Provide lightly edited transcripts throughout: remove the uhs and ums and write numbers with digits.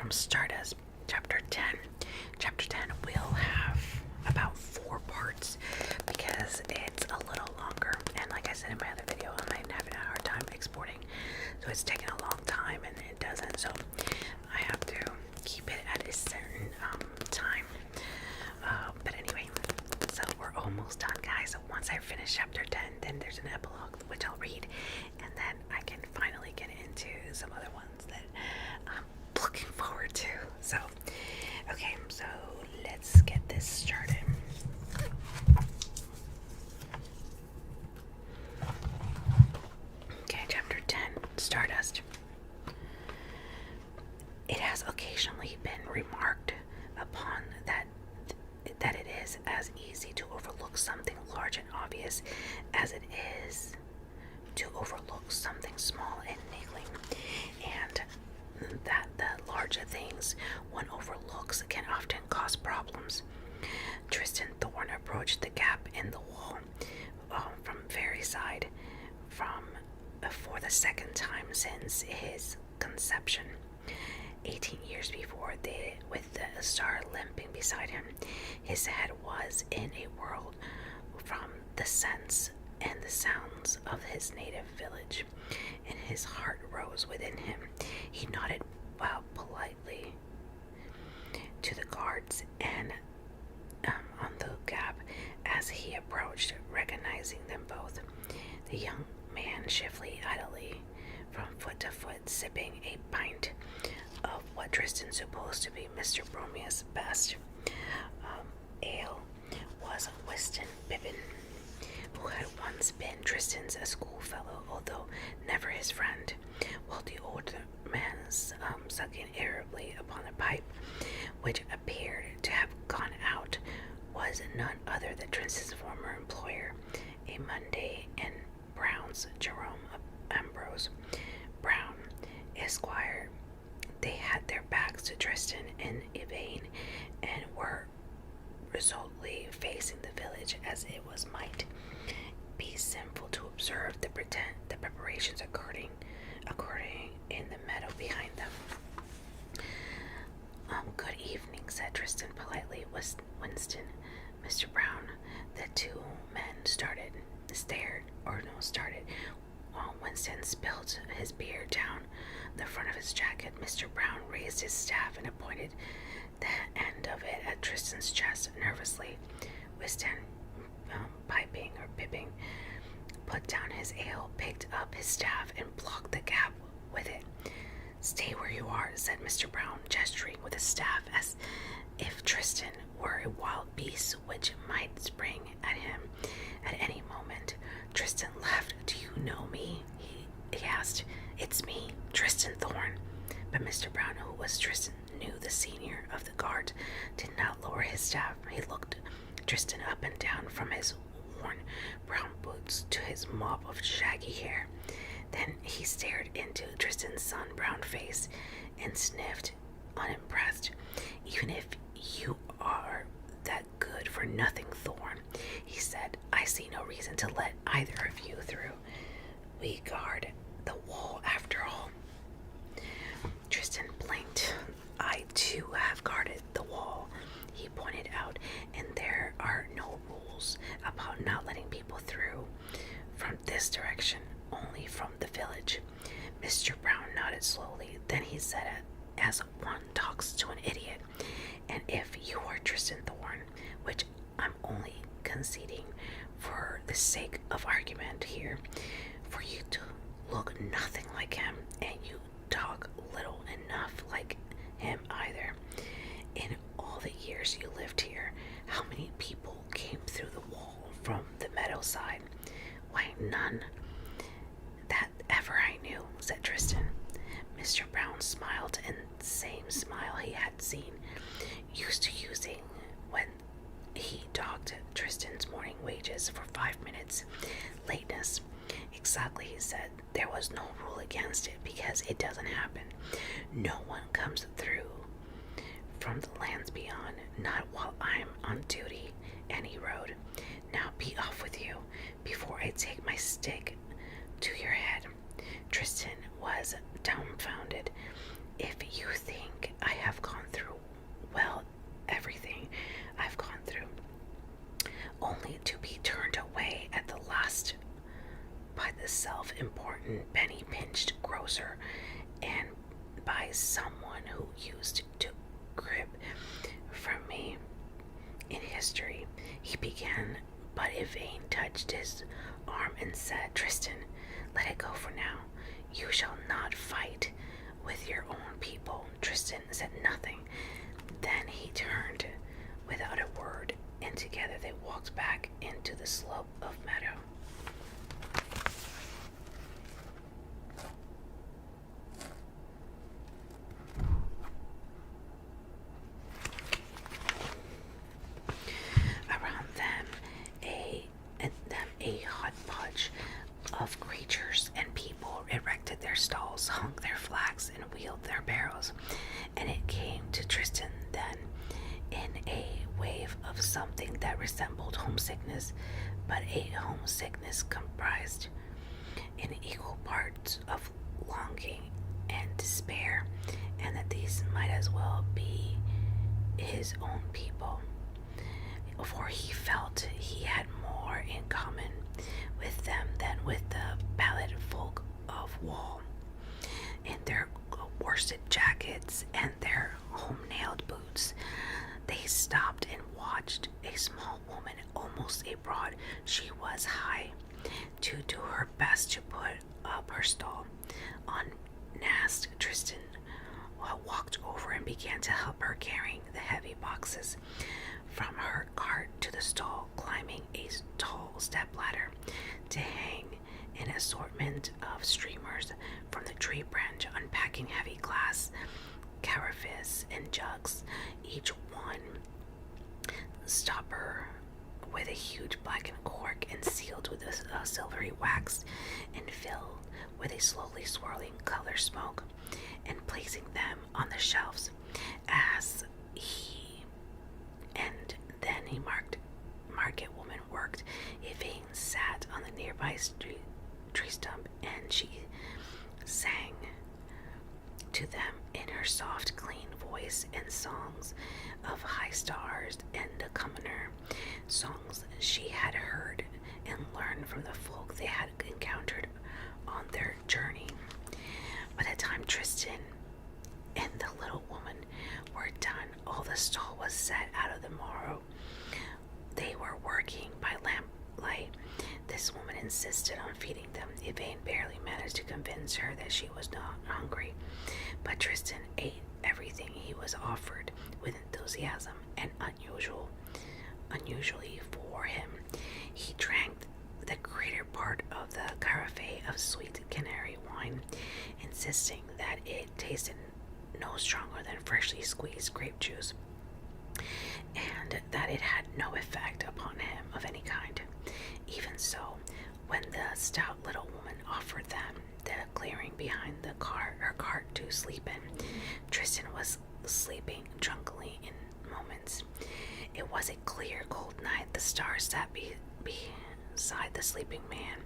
from Stardust, Chapter 10. Chapter 10 will have about 4 parts because it's a little longer. And like I said in my other video, I might have a hard time exporting. So it's taking a long time and it doesn't. So I have to keep it at a certain time. But anyway, so we're almost done, guys. So once I finish Chapter 10, then there's an epilogue, which I'll read. And then I can finally get into some other ones that I'm looking forward to. So, okay, so let's get this started. Okay, Chapter 10, Stardust. It has occasionally been remarked upon that it is as easy to overlook something large and obvious as it is to overlook something small and niggling, and that the larger things one overlooks can often cause problems. Tristan Thorne approached the gap in the wall from very side for the second time since his conception. 18 years before, with the star limping beside him, his head was in a whirl from the scents and the sounds of his native village, and his heart rose within him. He nodded politely to the guards and on the gap as he approached, recognizing them both. The young man shifted idly from foot to foot, sipping a pint of what Tristan supposed to be Mr. Bromius' best ale was Winston Bibbin, who had once been Tristan's schoolfellow, although never his friend, while the older man sucking irritably upon a pipe, which appeared to have gone out, was none other than Tristan's former employer, a Monday in Brown's Jerome Ambrose Brown, Esquire. They had their backs to Tristan in vain, and were resolutely facing the village as it might be sinful to observe the preparations occurring in the meadow behind them. Good evening, said Tristan politely. Winston, Mr. Brown. The two men stared. Winston spilled his beer down the front of his jacket. Mr. Brown raised his staff and pointed the end of it at Tristan's chest nervously. Winston, pipping, put down his ale, picked up his staff, and blocked the gap with it. Stay where you are, said Mr. Brown, gesturing with his staff as if Tristan were a wild beast which might spring at him at any moment. Tristan laughed. Do you know me? He asked. It's me, Tristan Thorne. But Mr. Brown, who was Tristan, knew the senior of the guard, did not lower his staff. He looked Tristan up and down from his worn brown boots to his mop of shaggy hair. Then he stared into Tristan's sun-browned face and sniffed, unimpressed. Even if you are that good for nothing, Thorne, he said, I see no reason to let either of you through. We guard the wall after all. Tristan blinked. I too have guarded the wall, he pointed out, and there are no rules about not letting people through from this direction, only from the village. Mr. Brown nodded slowly. Then he said, as one talks to an idiot, and if you are Tristan Thorne, which I'm only conceding for the sake of argument here, for you to look nothing like him, and you talk little enough like him either. In all the years you lived here, how many people came through the wall from the meadow side? Why, none that ever I knew, said Tristan. Mr. Brown smiled, and the same smile he had seen used to using when he docked Tristan's morning wages for 5 minutes lateness. Exactly, he said. There was no rule against it because it doesn't happen. No one comes through from the lands beyond, not while I'm on duty. And he rode. Now be off with you before I take my stick to your head. Tristan was dumbfounded. If you think I the self-important penny-pinched grocer and by someone who used to crib from me in history. He began, but Yvain touched his arm and said, Tristan, let it go for now. You shall not fight with your own people. Tristan said nothing. Then he turned without a word, and together they walked back into the slope of meadow. Around them, a hodgepodge of creatures and people erected their stalls, hung their flags, and wheeled their barrows. And it came to Tristan then, in a wave of something that resembled homesickness, but a homesickness comprised in equal parts of longing and despair, and that these might as well be his own people, for he felt he had more in common with them than with the pallid folk of Wall. In their worsted jackets and their home-nailed boots, they stopped and watched a small woman, almost a broad. She was high, to do her best to put up her stall. Unasked, Tristan walked over and began to help her, carrying the heavy boxes from her cart to the stall, climbing a tall stepladder to hang an assortment of streamers from the tree branch, unpacking heavy glass carafes and jugs, each one stopper with a huge blackened cork and sealed with a silvery wax and filled with a slowly swirling color smoke, and placing them on the shelves as he and then he market woman worked. Yvain sat on the nearby tree stump, and she sang to them in her soft, clean voice and songs of high stars and the commoner, songs she had heard and learned from the folk they had encountered on their journey. By the time Tristan and the little woman were done, all the stall was set out of the morrow. They were working by lamplight. This woman insisted on feeding them. Yvain barely managed to convince her that she was not hungry, but Tristan ate everything he was offered with enthusiasm, and unusually for him, he drank the greater part of the carafe of sweet canary wine, insisting that it tasted no stronger than freshly squeezed grape juice, and that it had no effect upon him of any kind. Even so, when the stout little woman offered them the clearing behind her cart to sleep in, Tristan was sleeping drunkenly in moments. It was a clear, cold night. The stars sat beside the sleeping man,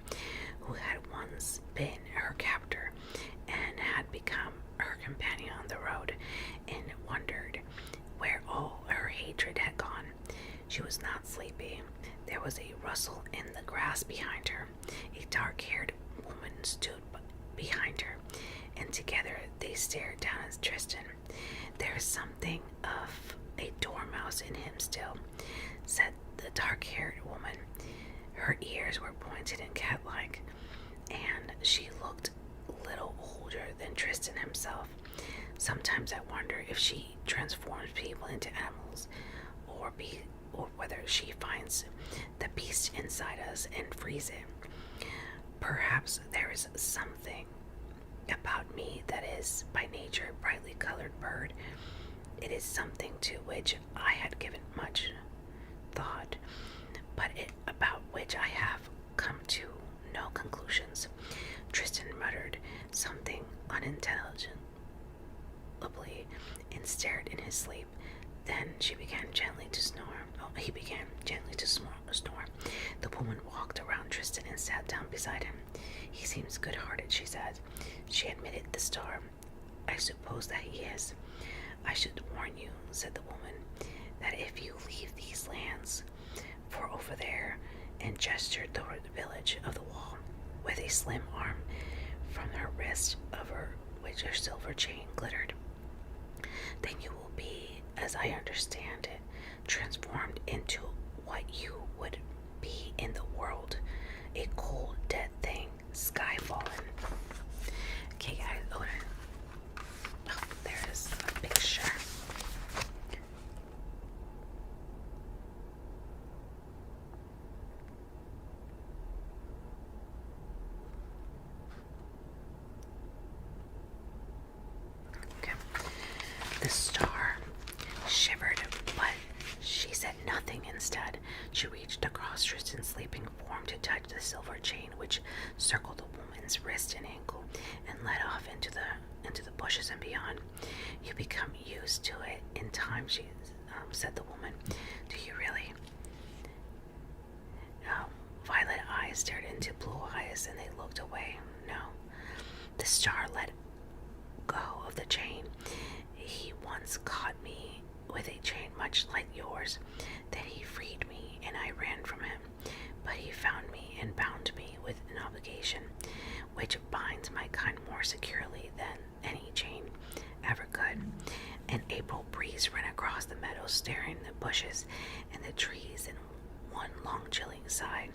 who had once been her captor and had become her companion on the road, and wondered where all her hatred had gone. She was not sleepy. There was a rustle in the grass behind her. A dark-haired woman stood behind her, and together they stared down at Tristan. There is something of a dormouse in him still, said the dark-haired woman. Her ears were pointed and cat-like, and she looked little older than Tristan himself. Sometimes I wonder if she transforms people into animals, or whether she finds the beast inside us and frees it. Perhaps there is something about me that is by nature a brightly colored bird. It is something to which I had given much thought, but about which I have come to no conclusions. Tristan muttered something unintelligibly and stared in his sleep. Then he began gently to snore. The woman walked around Tristan and sat down beside him. He seems good-hearted, she said. She admitted the star. I suppose that he is. I should warn you, said the woman, that if you leave these lands for over there, and gestured toward the village of the Wall, with a slim arm from her wrist, over which her silver chain glittered. Then you will be, as I understand it, transformed into what you would be in the world, a cold, dead thing, sky fallen. Okay, guys, there's a picture. Okay. The star shivered, but she said nothing. Instead, she reached across Tristan's sleeping form to touch the silver chain which circled the woman's wrist and ankle and led off into the bushes and beyond. You become used to it in time, said the woman. Do you really? Violet eyes stared into blue eyes and they looked away. No. The star let go of the chain. He once caught me with a chain much like yours. Then he freed me and I ran from him. But he found me and bound me with an obligation which binds my kind more securely than any chain ever could. An April breeze ran across the meadows, stirring the bushes and the trees in one long chilling sigh.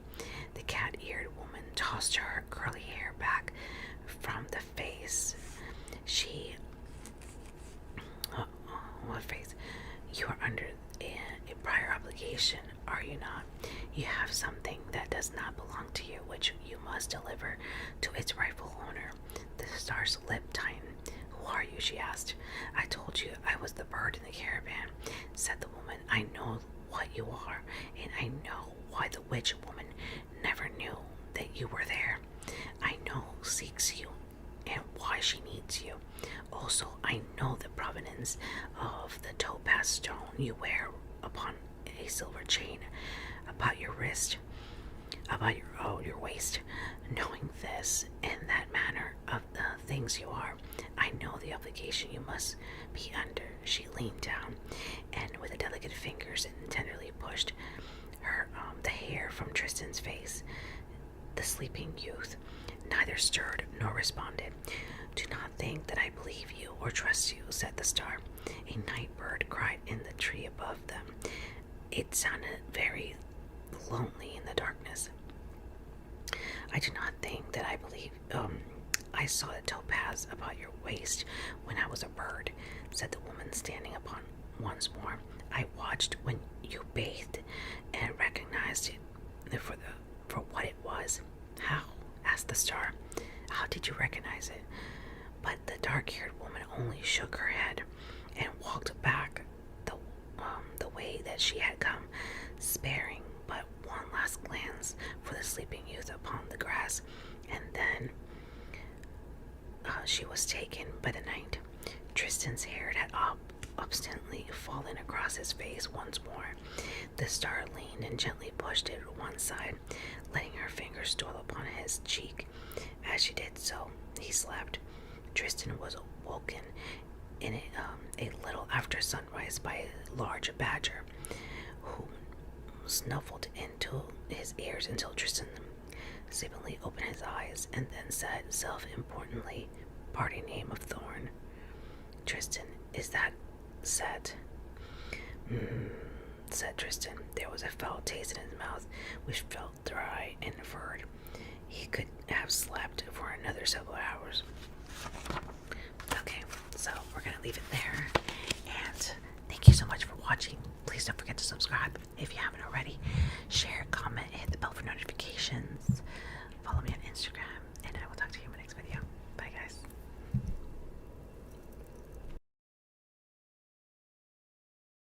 The cat-eared woman tossed her curly hair back from the face. What face? You are under a prior obligation, are you not? You have something that does not belong to you, which you must deliver to its rightful owner. The star's lip tightened. Who are you? She asked. I told you I was the bird in the caravan, said the woman. I know what you are, and I know why the witch woman never knew that you were there. I know who seeks you and why she needs you. Also, I know the provenance of the topaz stone you wear upon a silver chain about your wrist, about your waist. Knowing this and that manner of the things you are, I know the obligation you must be under. She leaned down and with the delicate fingers and tenderly pushed her the hair from Tristan's face. The sleeping youth neither stirred nor responded. Do not think that I believe you or trust you, said the star. A night bird cried in the tree above them. It sounded very lonely in the darkness. I do not think that I believe. I saw the topaz about your waist when I was a bird, said the woman, standing upon once more. I watched when you bathed and recognized it for what it was. How? Asked the star. How did you recognize it? But the dark-haired woman only shook her head and walked back the way that she had come, sparing but one last glance for the sleeping youth upon the grass, and then she was taken by the night. Tristan's hair had obstinately fallen across his face once more. The star leaned and gently pushed it to one side, letting her fingers dwell upon his cheek. As she did so, he slept. Tristan was awoken in a little after sunrise by a large badger, who snuffled into his ears until Tristan sleepily opened his eyes and then said self-importantly, party name of Thorn. Tristan, is that set? Said Tristan. There was a foul taste in his mouth, which felt dry and furred. He could have slept for another several hours.